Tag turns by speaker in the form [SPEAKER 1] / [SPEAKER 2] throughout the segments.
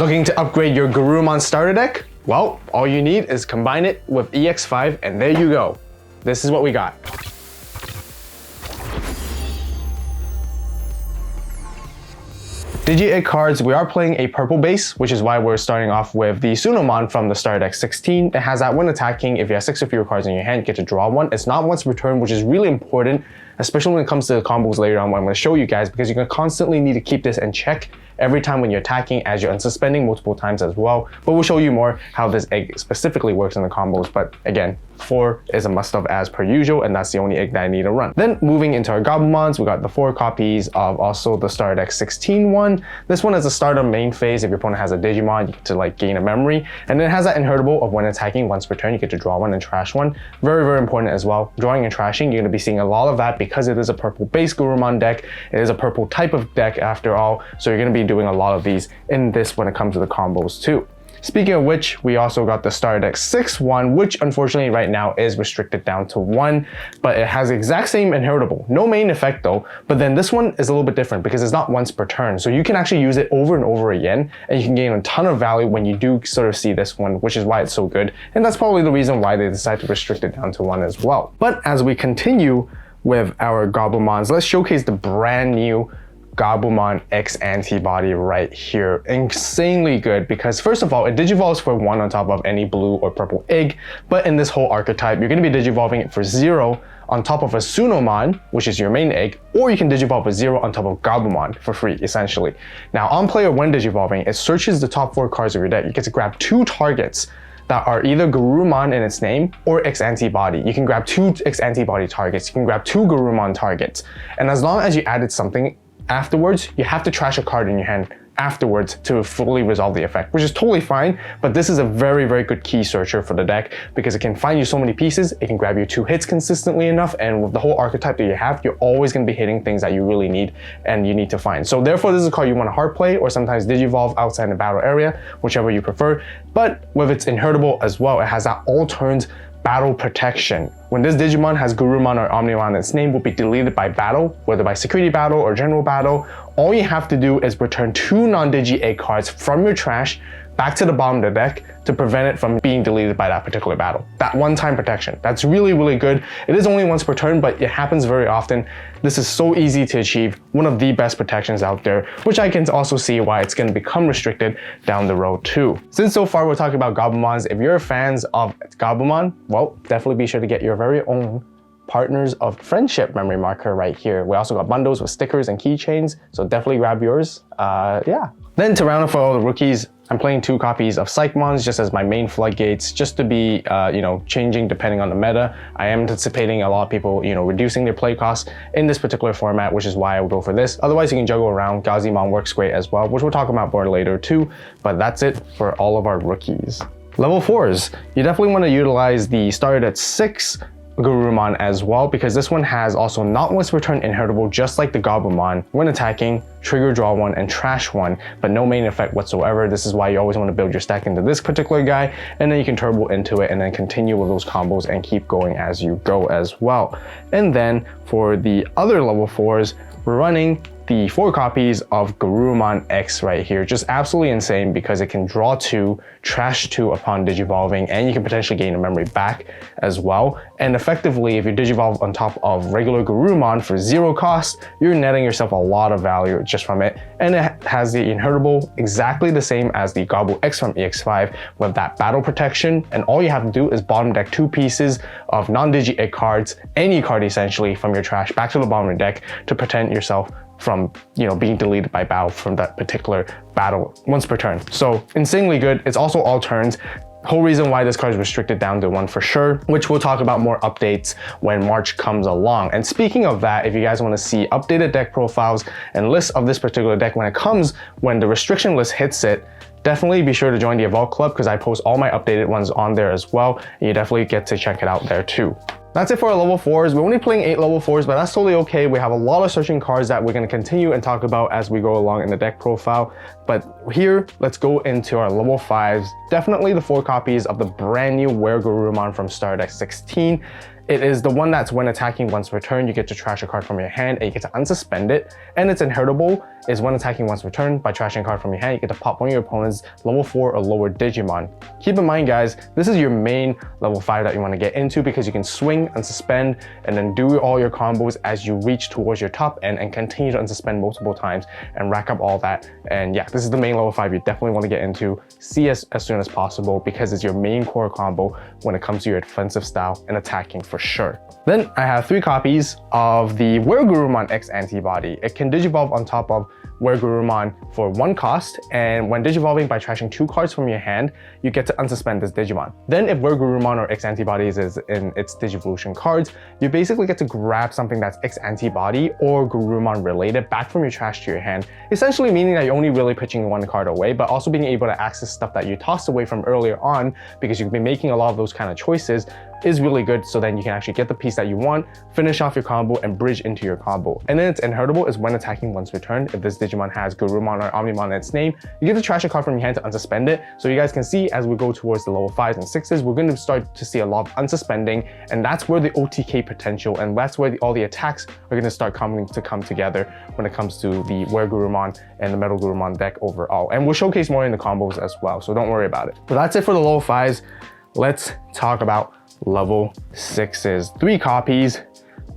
[SPEAKER 1] Looking to upgrade your Garurumon starter deck? Well, all you need is combine it with EX5 and there you go. This is what we got. Digi-Egg cards, we are playing a purple base, which is why we're starting off with the Sunamon from the starter deck 16. It has that when attacking, if you have 6 or fewer cards in your hand, you get to draw one. It's not once per turn, which is really important, especially when it comes to the combos later on, what I'm going to show you guys, because you're going to constantly need to keep this in check every time when you're attacking, as you're unsuspending multiple times as well. But we'll show you more how this egg specifically works in the combos. But again, 4 is a must-have as per usual, and that's the only egg that I need to run. Then moving into our Gabumons, we got the 4 copies of also the starter deck 16 one. This one is a starter main phase. If your opponent has a Digimon, you get to like gain a memory, and then it has that inheritable of when attacking once per turn, you get to draw one and trash one. Very, very important as well. Drawing and trashing, you're going to be seeing a lot of that because it is a purple base Garurumon deck. It is a purple type of deck after all, so you're going to be doing a lot of these in this when it comes to the combos too. Speaking of which, we also got the starter deck 6-1, which unfortunately right now is restricted down to 1, but it has the exact same inheritable. No main effect though, but then this one is a little bit different because it's not once per turn. So you can actually use it over and over again, and you can gain a ton of value when you do sort of see this one, which is why it's so good. And that's probably the reason why they decided to restrict it down to 1 as well. But as we continue with our Gabumons, let's showcase the brand new Gabumon X Antibody right here. Insanely good because first of all, it digivolves for 1 on top of any blue or purple egg, but in this whole archetype, you're going to be digivolving it for 0 on top of a Sunamon, which is your main egg, or you can digivolve a 0 on top of Gabumon for free, essentially. Now, on player when digivolving, it searches the top 4 cards of your deck. You get to grab 2 targets that are either Garurumon in its name or X Antibody. You can grab 2 X Antibody targets. You can grab 2 Garurumon targets. And as long as you added something afterwards, you have to trash a card in your hand afterwards to fully resolve the effect, which is totally fine, but this is a very, very good key searcher for the deck because it can find you so many pieces, it can grab you 2 hits consistently enough, and with the whole archetype that you have, you're always going to be hitting things that you really need and you need to find. So therefore, this is a card you want to hard play or sometimes digivolve outside the battle area, whichever you prefer. But with its inheritable as well, it has that all turns battle protection. When this Digimon has Garurumon or Omnimon in its name, will be deleted by battle, whether by security battle or general battle. All you have to do is return 2 non-Digi-Egg cards from your trash back to the bottom of the deck to prevent it from being deleted by that particular battle. That one-time protection. That's really, really good. It is only once per turn, but it happens very often. This is so easy to achieve. One of the best protections out there, which I can also see why it's going to become restricted down the road too. Since so far we're talking about Gabumons, if you're fans of Gabumon, well, definitely be sure to get your very own Partners of Friendship memory marker right here. We also got bundles with stickers and keychains, so definitely grab yours. Yeah. Then to round up for all the rookies, I'm playing 2 copies of Psychmons just as my main floodgates, just to be, changing depending on the meta. I am anticipating a lot of people, reducing their play costs in this particular format, which is why I will go for this. Otherwise, you can juggle around. Gazimon works great as well, which we'll talk about more later too. But that's it for all of our rookies. Level 4s, you definitely want to utilize the started at 6 Garurumon as well, because this one has also not once per turn inheritable, just like the Gabumon. When attacking, trigger draw 1 and trash 1, but no main effect whatsoever. This is why you always want to build your stack into this particular guy, and then you can turbo into it and then continue with those combos and keep going as you go as well. And then for the other level 4s, we're running the 4 copies of Garurumon X right here. Just absolutely insane because it can draw 2, trash 2 upon digivolving, and you can potentially gain a memory back as well. And effectively, if you digivolve on top of regular Garurumon for 0 cost, you're netting yourself a lot of value just from it. And it has the inheritable exactly the same as the Gabu X from EX5 with that battle protection. And all you have to do is bottom deck 2 pieces of non-Digi-Egg cards, any card essentially from your trash back to the bottom of the deck to protect yourself from being deleted by battle from that particular battle once per turn. So insanely good. It's also all turns. Whole reason why this card is restricted down to 1 for sure, which we'll talk about more updates when March comes along. And speaking of that, if you guys want to see updated deck profiles and lists of this particular deck when the restriction list hits it, definitely be sure to join the AVAULT Club because I post all my updated ones on there as well. And you definitely get to check it out there too. That's it for our level 4s. We're only playing 8 level 4s, but that's totally okay. We have a lot of searching cards that we're going to continue and talk about as we go along in the deck profile. But here, let's go into our level 5s. Definitely the 4 copies of the brand new Garurumon from Starter Deck 16. It is the one that's when attacking once returned, you get to trash a card from your hand and you get to unsuspend it. And its inheritable is when attacking once returned, by trashing a card from your hand, you get to pop one of your opponent's level 4 or lower Digimon. Keep in mind guys, this is your main level 5 that you want to get into because you can swing, unsuspend, and then do all your combos as you reach towards your top end and continue to unsuspend multiple times and rack up all that. And yeah, this is the main level 5 you definitely want to get into. See as soon as possible because it's your main core combo when it comes to your defensive style and attacking for sure. Then I have 3 copies of the Garurumon X Antibody. It can digivolve on top of Garurumon for 1 cost, and when digivolving by trashing 2 cards from your hand, you get to unsuspend this Digimon. Then if Garurumon or X Antibodies is in its Digivolution cards, you basically get to grab something that's X Antibody or Garurumon related back from your trash to your hand, essentially meaning that you're only really pitching 1 card away, but also being able to access stuff that you tossed away from earlier on because you've been making a lot of those kind of choices is really good, so then you can actually get the piece that you want, finish off your combo, and bridge into your combo. And then its inheritable is when attacking once returned. If this Digimon has Garurumon or Omnimon in its name, you get to trash a card from your hand to unsuspend it. So you guys can see as we go towards the level 5s and 6s, we're going to start to see a lot of unsuspending, and that's where the OTK potential and that's where all the attacks are going to start come together when it comes to the Garurumon and the MetalGarurumon deck overall. And we'll showcase more in the combos as well, so don't worry about it. But that's it for the level 5s. Let's talk about level 6s. 3 copies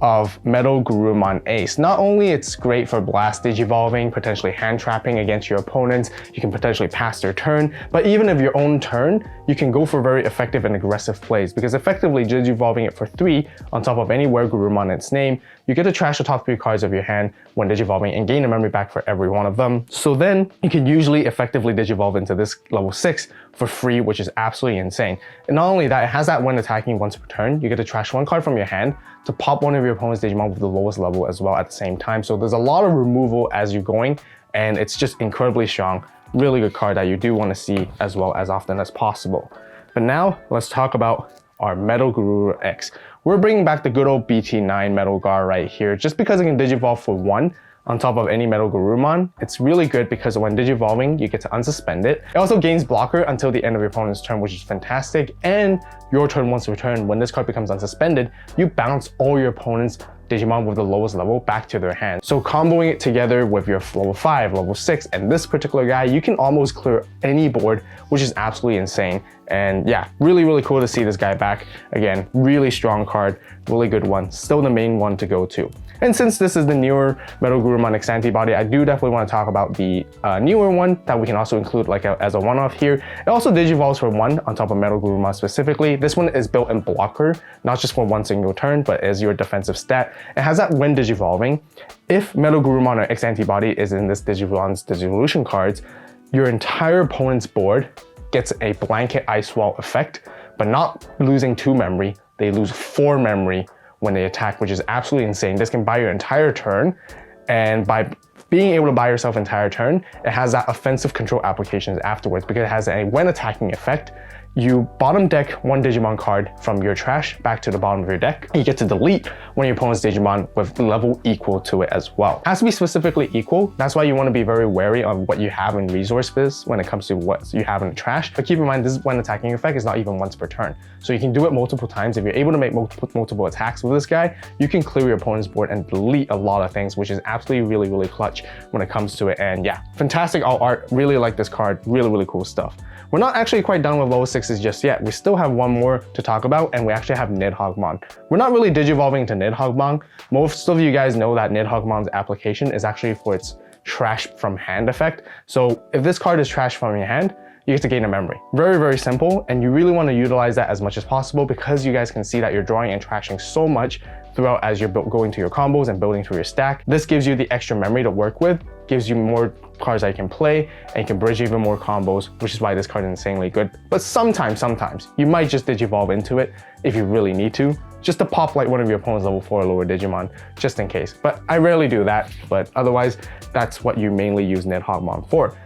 [SPEAKER 1] of MetalGarurumon Ace. Not only it's great for blast digivolving, potentially hand trapping against your opponents, you can potentially pass their turn, but even if your own turn, you can go for very effective and aggressive plays because effectively digivolving it for 3 on top of any Garurumon in its name, you get to trash the top 3 cards of your hand when digivolving and gain a memory back for every one of them. So then you can usually effectively digivolve into this level 6 for free, which is absolutely insane. And not only that, it has that when attacking once per turn, you get to trash 1 card from your hand to pop one of your opponent's Digimon with the lowest level as well at the same time. So there's a lot of removal as you're going, and it's just incredibly strong. Really good card that you do want to see as well as often as possible. But now let's talk about our MetalGarurumon X. We're bringing back the good old BT9 MetalGar right here, just because it can digivolve for 1 on top of any MetalGarurumon. It's really good because when digivolving, you get to unsuspend it. It also gains blocker until the end of your opponent's turn, which is fantastic. And your turn once returned, when this card becomes unsuspended, you bounce all your opponent's Digimon with the lowest level back to their hand. So comboing it together with your level 5, level 6, and this particular guy, you can almost clear any board, which is absolutely insane. And yeah, really, really cool to see this guy back. Again, really strong card, really good one. Still the main one to go to. And since this is the newer MetalGarurumon X Antibody, I do definitely want to talk about the newer one that we can also include as a one-off here. It also digivolves for 1 on top of MetalGarurumon specifically. This one is built in blocker, not just for 1 single turn, but as your defensive stat. It has that when digivolving. If MetalGarurumon or X Antibody is in this Digivolon's Digivolution cards, your entire opponent's board gets a blanket ice wall effect, but not losing 2 memory, they lose 4 memory when they attack, which is absolutely insane. This can buy your entire turn, and by being able to buy yourself entire turn, it has that offensive control applications afterwards because it has a when attacking effect. You bottom deck 1 Digimon card from your trash back to the bottom of your deck. You get to delete one of your opponent's Digimon with level equal to it as well. It has to be specifically equal. That's why you want to be very wary of what you have in resources when it comes to what you have in the trash. But keep in mind, this when attacking effect is not even once per turn. So you can do it multiple times. If you're able to make multiple attacks with this guy, you can clear your opponent's board and delete a lot of things, which is absolutely really, really clutch when it comes to it. And yeah, fantastic alt art. Really like this card. Really, really cool stuff. We're not actually quite done with level 6s just yet. We still have one more to talk about, and we actually have Nidhoggmon. We're not really digivolving into Nidhoggmon. Most of you guys know that Nidhoggmon's application is actually for its trash from hand effect. So if this card is trash from your hand, you get to gain a memory. Very, very simple, and you really want to utilize that as much as possible because you guys can see that you're drawing and trashing so much throughout as you're going to your combos and building through your stack. This gives you the extra memory to work with, gives you more cards that you can play, and you can bridge even more combos, which is why this card is insanely good. But sometimes, you might just digivolve into it if you really need to, just to pop like one of your opponent's level 4 or lower Digimon, just in case. But I rarely do that, but otherwise, that's what you mainly use Nidhoggmon for.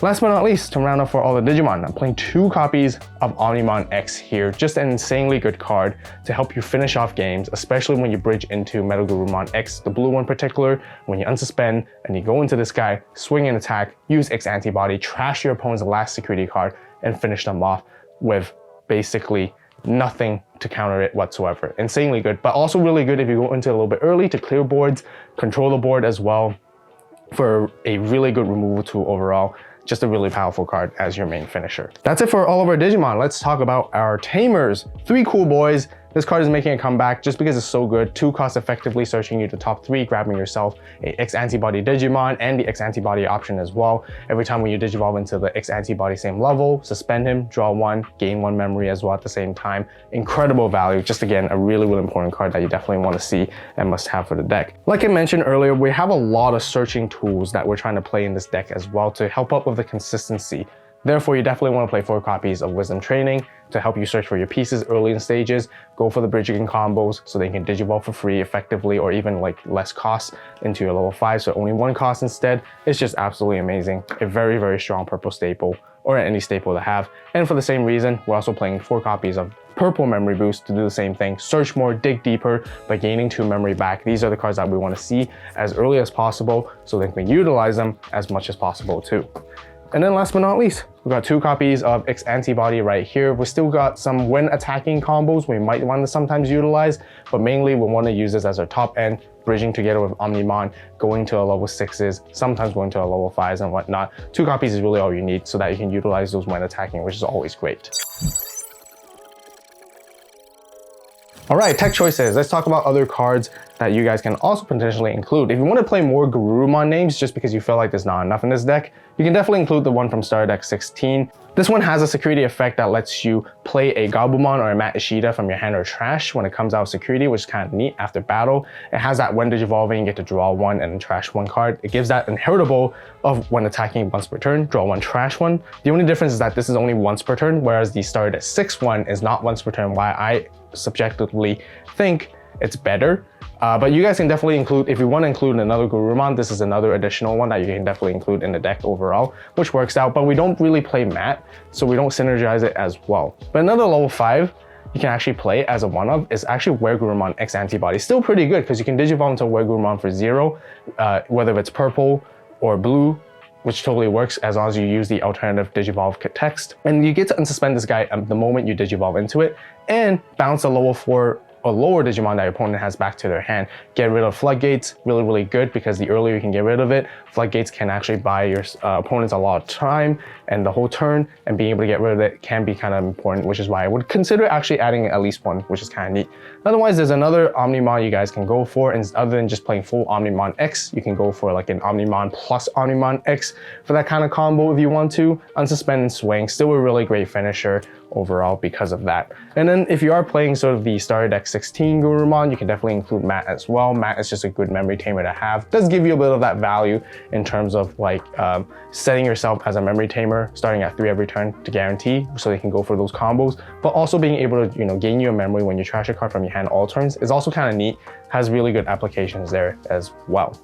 [SPEAKER 1] Last but not least, to round up for all the Digimon, I'm playing 2 copies of Omnimon X here. Just an insanely good card to help you finish off games, especially when you bridge into MetalGarurumon X, the blue one in particular. When you unsuspend and you go into this guy, swing and attack, use X Antibody, trash your opponent's last security card, and finish them off with basically nothing to counter it whatsoever. Insanely good, but also really good if you go into a little bit early to clear boards, control the board as well, for a really good removal tool overall. Just a really powerful card as your main finisher. That's it for all of our Digimon. Let's talk about our Tamers. 3 cool boys. This card is making a comeback just because it's so good. 2 cost effectively searching you to top 3, grabbing yourself a X Antibody Digimon and the X Antibody option as well. Every time when you Digivolve into the X Antibody same level, suspend him, draw 1, gain 1 memory as well at the same time. Incredible value. Just again, a really, really important card that you definitely want to see and must have for the deck. Like I mentioned earlier, we have a lot of searching tools that we're trying to play in this deck as well to help up with the consistency. Therefore, you definitely want to play 4 copies of Wisdom Training to help you search for your pieces early in stages. Go for the bridging combos so they can Digivolve for free effectively, or even like less cost into your level 5, so only 1 cost instead. It's just absolutely amazing. A very, very strong purple staple, or any staple to have. And for the same reason, we're also playing 4 copies of Purple Memory Boost to do the same thing. Search more, dig deeper by gaining 2 memory back. These are the cards that we want to see as early as possible so they can utilize them as much as possible too. And then last but not least, we've got 2 copies of X Antibody right here. We still got some when attacking combos we might want to sometimes utilize, but mainly we want to use this as our top end, bridging together with Omnimon, going to a level 6s, sometimes going to a level 5s and whatnot. 2 copies is really all you need so that you can utilize those when attacking, which is always great. All right, tech choices. Let's talk about other cards that you guys can also potentially include. If you want to play more Garurumon names just because you feel like there's not enough in this deck, you can definitely include the one from Starter Deck 16. This one has a security effect that lets you play a Gabumon or a Matt Ishida from your hand or trash when it comes out of security, which is kind of neat after battle. It has that when Digivolving, you get to draw 1 and then trash 1 card. It gives that inheritable of when attacking once per turn, draw 1, trash 1. The only difference is that this is only once per turn, whereas the Starter Deck 6 one is not once per turn, why I subjectively think it's better. But you guys can definitely include, if you want to include another Garurumon, this is another additional one that you can definitely include in the deck overall, which works out, but we don't really play Matt, so we don't synergize it as well. But another level 5 you can actually play as a one-of is actually Garurumon X Antibody. Still pretty good because you can Digivolve into Garurumon for 0, whether it's purple or blue, which totally works as long as you use the alternative Digivolve text. And you get to unsuspend this guy the moment you Digivolve into it and bounce a level 4 or lower Digimon that your opponent has back to their hand. Get rid of Floodgates, really, really good because the earlier you can get rid of it, Floodgates can actually buy your opponents a lot of time and the whole turn, and being able to get rid of it can be kind of important, which is why I would consider actually adding at least 1, which is kind of neat. Otherwise, there's another Omnimon you guys can go for, and other than just playing full Omnimon X, you can go for like an Omnimon plus Omnimon X for that kind of combo if you want to. Unsuspend and swing, still a really great finisher overall because of that. And then if you are playing sort of the Starter Deck 16 Garurumon, you can definitely include Matt as well. Matt is just a good memory tamer to have. Does give you a bit of that value in terms of like setting yourself as a memory tamer, starting at 3 every turn to guarantee, so you can go for those combos, but also being able to, you know, gain you a memory when you trash a card from your hand all turns is also kind of neat. Has really good applications there as well.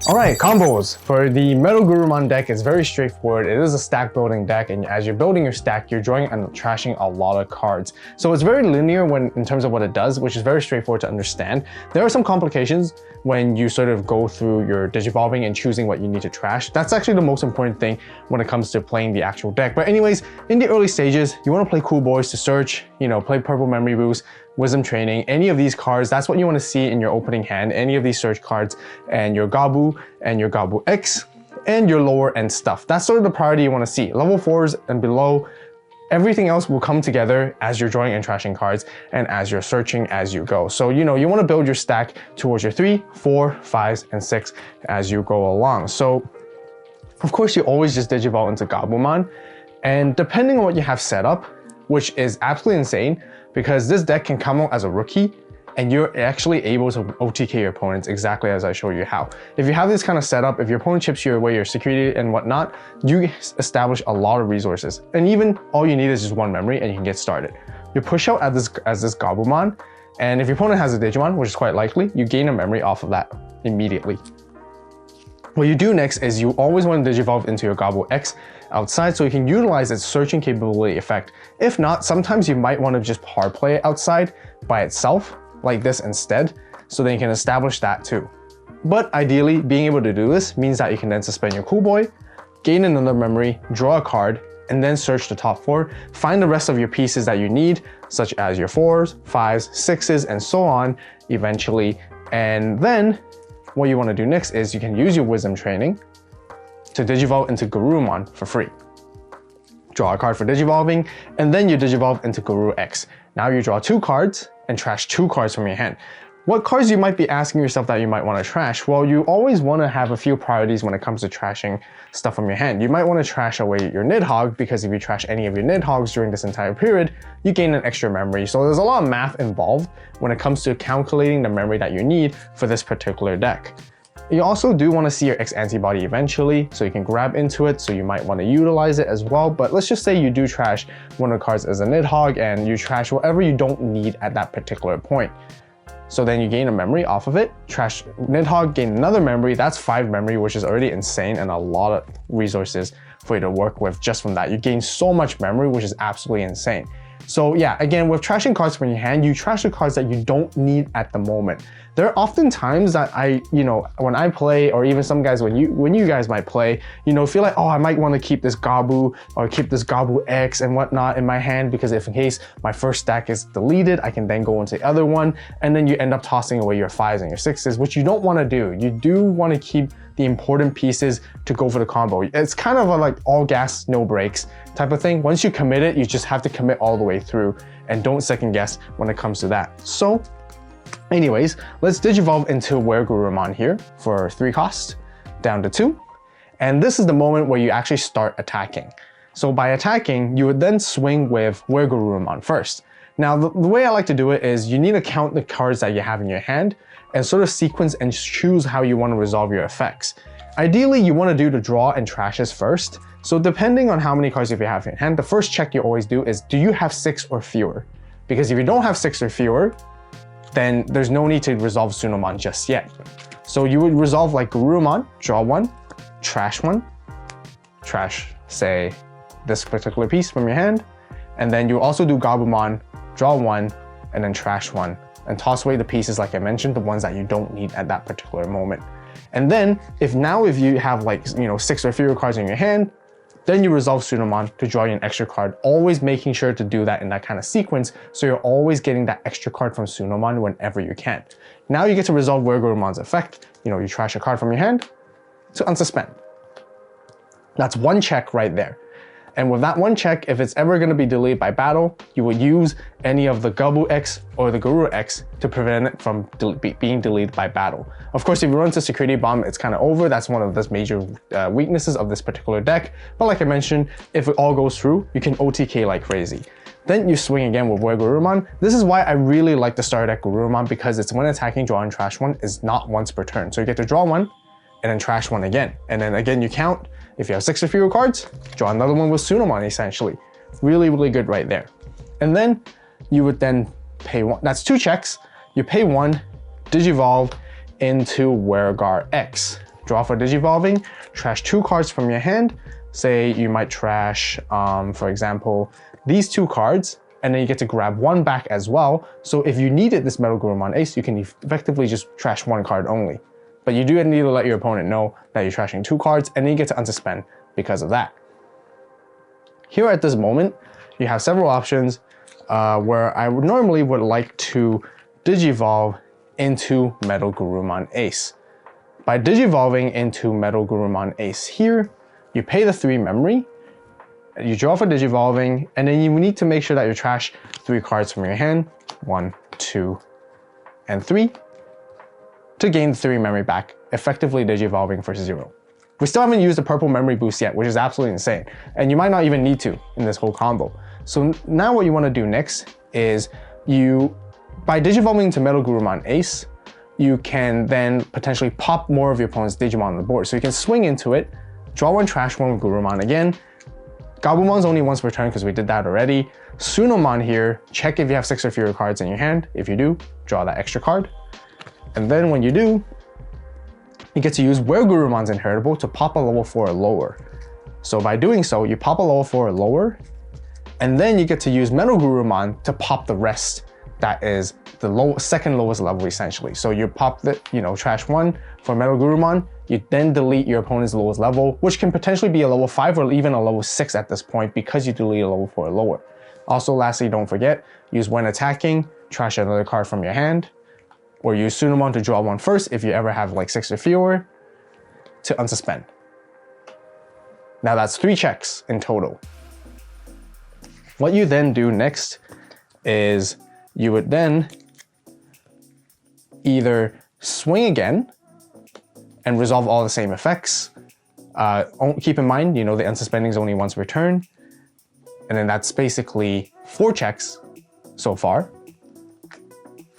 [SPEAKER 1] All right, combos. For the MetalGarurumon deck, it's very straightforward. It is a stack building deck, and as you're building your stack, you're drawing and trashing a lot of cards. So it's very linear in terms of what it does, which is very straightforward to understand. There are some complications when you sort of go through your Digivolving and choosing what you need to trash. That's actually the most important thing when it comes to playing the actual deck. But anyways, in the early stages, you want to play cool boys to search, you know, play Purple Memory Boost, Wisdom Training, any of these cards. That's what you want to see in your opening hand, any of these search cards, and your Gabu and your Gabu X and your lower end stuff. That's sort of the priority you want to see. Level 4s and below, everything else will come together as you're drawing and trashing cards and as you're searching as you go. So, you know, you want to build your stack towards your 3, 4, 5s, and 6 as you go along. So, of course, you always just Digivolve into Gabumon, and depending on what you have set up, which is absolutely insane, because this deck can come out as a rookie and you're actually able to OTK your opponents exactly as I show you how. If you have this kind of setup, if your opponent chips you away your security and whatnot, you establish a lot of resources. And even all you need is just 1 memory and you can get started. You push out as this Gabumon, and if your opponent has a Digimon, which is quite likely, you gain a memory off of that immediately. What you do next is you always want to Digivolve into your Gabu X outside so you can utilize its searching capability effect. If not, sometimes you might want to just hard play it outside by itself, like this instead, so then you can establish that too. But ideally, being able to do this means that you can then suspend your cool boy, gain another memory, draw a card, and then search the top 4. Find the rest of your pieces that you need, such as your 4s, 5s, 6s, and so on, eventually. And then what you want to do next is you can use your wisdom training to digivolve into Garurumon for free. Draw a card for digivolving, and then you digivolve into Guru X. Now you draw 2 cards and trash 2 cards from your hand. What cards you might be asking yourself that you might want to trash? Well, you always want to have a few priorities when it comes to trashing stuff from your hand. You might want to trash away your Nidhogg, because if you trash any of your Nidhoggs during this entire period, you gain an extra memory. So there's a lot of math involved when it comes to calculating the memory that you need for this particular deck. You also do want to see your X Antibody eventually, so you can grab into it, so you might want to utilize it as well. But let's just say you do trash one of the cards as a Nidhogg, and you trash whatever you don't need at that particular point. So then you gain a memory off of it, trash Nidhogg, gain another memory. That's 5 memory, which is already insane, and a lot of resources for you to work with just from that. You gain so much memory, which is absolutely insane. So yeah, again, with trashing cards from your hand, you trash the cards that you don't need at the moment. There are often times that when I play, or even some guys when you guys might play, feel like, oh, I might want to keep this Gabu or keep this Gabu X and whatnot in my hand, because if in case my first stack is deleted, I can then go into the other one, and then you end up tossing away your 5s and your 6s, which you don't want to do. You do want to keep the important pieces to go for the combo. It's kind of a like all gas, no brakes type of thing. Once you commit it, you just have to commit all the way through, and don't second guess when it comes to that. So anyways, let's digivolve into WereGarurumon here for 3 costs, down to 2. And this is the moment where you actually start attacking. So by attacking, you would then swing with WereGarurumon first. Now, the way I like to do it is you need to count the cards that you have in your hand and sort of sequence and choose how you want to resolve your effects. Ideally, you want to do the draw and trashes first. So depending on how many cards you have in hand, the first check you always do is, do you have 6 or fewer? Because if you don't have 6 or fewer, then there's no need to resolve Sunamon just yet. So you would resolve like Garurumon, draw 1, trash 1, trash, say, this particular piece from your hand, and then you also do Gabumon, draw 1, and then trash 1, and toss away the pieces like I mentioned, the ones that you don't need at that particular moment. And then if you have like 6 or fewer cards in your hand, then you resolve Sunamon to draw you an extra card, always making sure to do that in that kind of sequence, so you're always getting that extra card from Sunamon whenever you can. Now you get to resolve WereGarurumon's effect. You trash a card from your hand to unsuspend. That's 1 check right there. And with that 1 check, if it's ever going to be delayed by battle, you would use any of the Gabu X or the Guru X to prevent it from being delayed by battle. Of course, if you run into Security Bomb, it's kind of over. That's one of the major weaknesses of this particular deck. But like I mentioned, if it all goes through, you can OTK like crazy. Then you swing again with WereGarurumon. This is why I really like the starter deck Garurumon, because it's when attacking, draw and trash 1 is not once per turn. So you get to draw 1 and then trash 1 again. And then again, you count. If you have 6 or fewer cards, draw another one with Sunamon essentially. Really, really good right there. And then you would then pay 1. That's 2 checks. You pay 1, digivolve into WereGar X. Draw for digivolving, trash 2 cards from your hand. Say you might trash, for example, these 2 cards, and then you get to grab 1 back as well. So if you needed this MetalGarurumon Ace, you can effectively just trash 1 card only. But you do need to let your opponent know that you're trashing 2 cards, and then you get to unsuspend because of that. Here at this moment, you have several options where I would normally like to digivolve into MetalGarurumon Ace. By digivolving into MetalGarurumon Ace here, you pay the 3 memory, you draw for digivolving, and then you need to make sure that you trash 3 cards from your hand, 1, 2, and 3. To gain the 3 memory back, effectively digivolving for 0. We still haven't used the purple memory boost yet, which is absolutely insane, and you might not even need to in this whole combo. So now what you want to do next is by digivolving to MetalGarurumon Ace, you can then potentially pop more of your opponent's Digimon on the board. So you can swing into it, draw 1, trash 1 with Garurumon again. Gabumon's only once per turn because we did that already. Sunamon here, check if you have 6 or fewer cards in your hand. If you do, draw that extra card. And then when you do, you get to use WereGarurumon's Inheritable to pop a level 4 or lower. So by doing so, you pop a level 4 or lower, and then you get to use MetalGarurumon to pop the rest that is the second lowest level essentially. So you pop the, trash 1 for MetalGarurumon, you then delete your opponent's lowest level, which can potentially be a level 5 or even a level 6 at this point because you delete a level 4 or lower. Also, lastly, don't forget, use when attacking, trash another card from your hand, or use Sunamon to draw 1 first if you ever have like 6 or fewer to unsuspend. Now that's 3 checks in total. What you then do next is you would then either swing again and resolve all the same effects. Keep in mind, the unsuspending is only once per turn. And then that's basically 4 checks so far.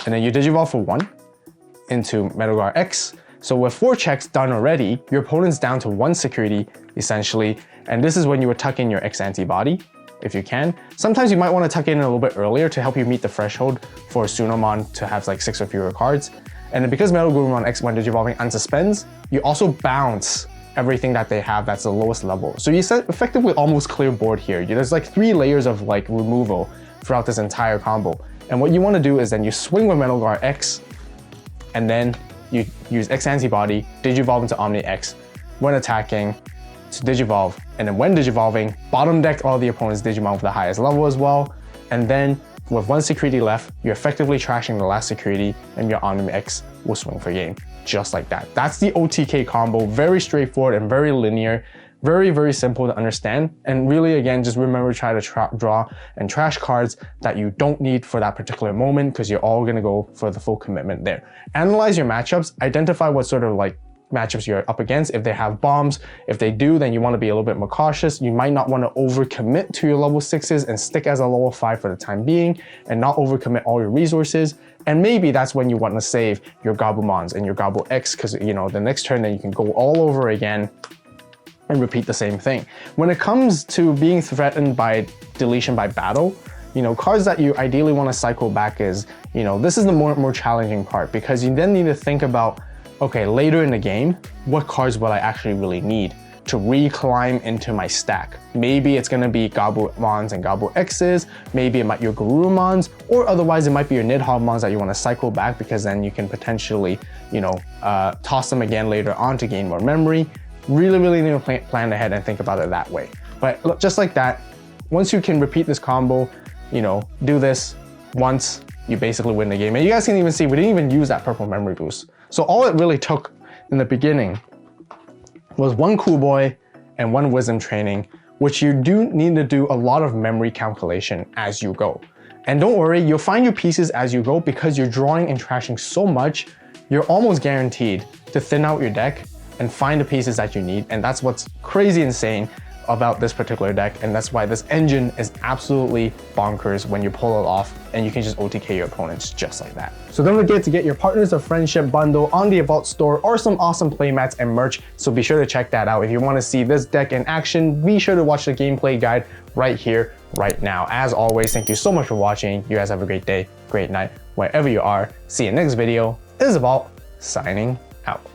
[SPEAKER 1] And then you Digivolve for 1 into MetalGar X. So with 4 checks done already, your opponent's down to 1 security, essentially. And this is when you would tuck in your X Antibody, if you can. Sometimes you might want to tuck in a little bit earlier to help you meet the threshold for Sunamon to have like 6 or fewer cards. And then because MetalGarurumon X, when Digivolving, unsuspends, you also bounce everything that they have that's the lowest level. So you effectively almost clear board here. There's like 3 layers of like removal throughout this entire combo. And what you want to do is then you swing with MetalGar X, and then you use X Antibody, Digivolve into Omni X when attacking to Digivolve. And then when Digivolving, bottom deck all the opponent's Digimon with the highest level as well. And then with 1 security left, you're effectively trashing the last security and your Omni X will swing for game. Just like that. That's the OTK combo. Very straightforward and very linear. Very, very simple to understand. And really, again, just remember to try to draw and trash cards that you don't need for that particular moment because you're all going to go for the full commitment there. Analyze your matchups. Identify what sort of like matchups you're up against. If they have bombs, if they do, then you want to be a little bit more cautious. You might not want to overcommit to your level 6s and stick as a level 5 for the time being and not overcommit all your resources. And maybe that's when you want to save your Gabumons and your Gabu X because, the next turn then you can go all over again and repeat the same thing. When it comes to being threatened by deletion by battle, cards that you ideally want to cycle back is, this is the more challenging part because you then need to think about, okay, later in the game, what cards will I actually really need to reclimb into my stack? Maybe it's gonna be Gabumons and Gabu X's, maybe it might be your Garurumons, or otherwise it might be your Nidhoggmons that you wanna cycle back because then you can potentially, toss them again later on to gain more memory. Really, really need to plan ahead and think about it that way. But look, just like that, once you can repeat this combo, do this once, you basically win the game. And you guys can even see, we didn't even use that purple memory boost. So all it really took in the beginning was 1 Cool Boy and 1 Wisdom Training, which you do need to do a lot of memory calculation as you go. And don't worry, you'll find your pieces as you go because you're drawing and trashing so much, you're almost guaranteed to thin out your deck and find the pieces that you need. And that's what's crazy insane about this particular deck, and that's why this engine is absolutely bonkers when you pull it off and you can just OTK your opponents just like that. So don't forget to get your Partners of Friendship bundle on the AVAULT store or some awesome playmats and merch, so be sure to check that out. If you want to see this deck in action, be sure to watch the gameplay guide right here, right now. As always, thank you so much for watching. You guys have a great day, great night, wherever you are. See you next video. This is AVAULT, signing out.